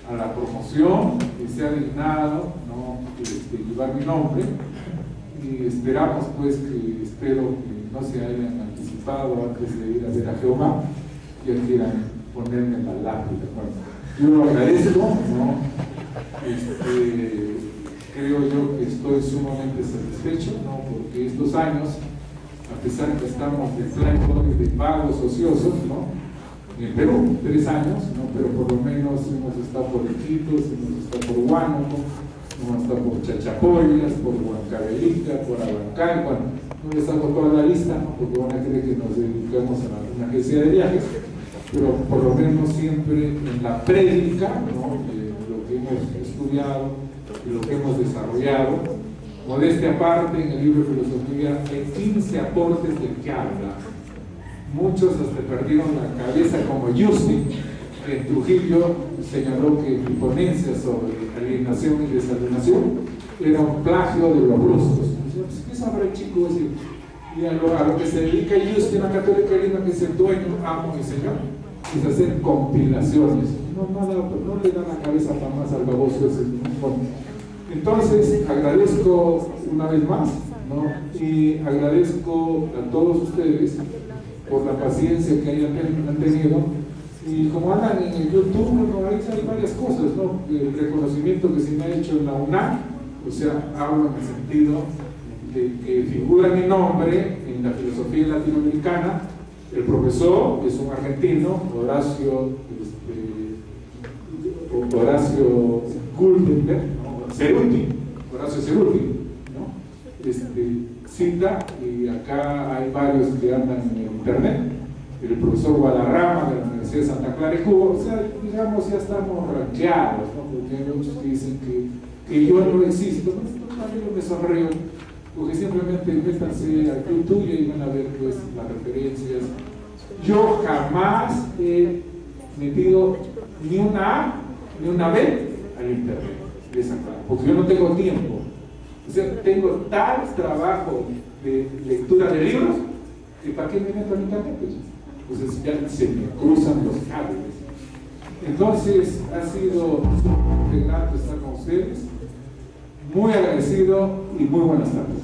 a la promoción que se ha dignado, ¿no?, llevar mi nombre, y esperamos pues que, espero que no se hayan anticipado antes de ir a ver a Jehová, ya quieran ponerme en la lápida. Bueno, yo lo agradezco, ¿no? Creo yo que estoy sumamente satisfecho, ¿no?, porque estos años, a pesar de que estamos de plan de pagos ociosos, ¿no?, en el Perú, 3 años, ¿no?, pero por lo menos hemos estado por Iquitos, hemos estado por Huánuco, hemos estado por Chachapoyas, por Huancavelica, por Abancay. Bueno, no les hago toda la lista, ¿no?, porque van a creer que nos dedicamos a una agencia de viajes, pero por lo menos siempre en la prédica, ¿no?, de lo que hemos estudiado y lo que hemos desarrollado. Modestia aparte, en el libro de filosofía hay 15 aportes del que habla. Muchos hasta perdieron la cabeza como Justin en Trujillo señaló que mi ponencia sobre alienación y desalienación era un plagio de los rusos. Pues, ¿qué sabrá el chico ese? Y a lo que se dedica Justin, la Católica Lima, que es el dueño, amo y señor, es hacer compilaciones. No le dan la cabeza para más al baboso ese. Entonces, agradezco una vez más, ¿no? Y agradezco a todos ustedes por la paciencia que han tenido. Y como andan en el YouTube, ¿no? Ahí hay varias cosas, ¿no? El reconocimiento que se me ha hecho en la UNAM, o sea, hablo en el sentido de que figura mi nombre en la filosofía latinoamericana. El profesor es un argentino, Horacio Guldenberg, ¿no? Horacio Ceruti, ¿no? Cita, y acá hay varios que andan en internet. El profesor Guadarrama de la Universidad de Santa Clara de Cuba. O sea, digamos, ya estamos ranqueados, ¿no? Porque hay muchos que dicen que yo no existo. Yo me sonrío, porque simplemente métanse al YouTube y van a ver pues las referencias. Yo jamás he metido ni una A ni una B al internet, porque yo no tengo tiempo. O sea, tengo tal trabajo de lectura de libros que ¿para qué me meto al internet? Entonces ya se me cruzan los cables. Entonces ha sido súper grato estar con ustedes, muy agradecido y muy buenas tardes.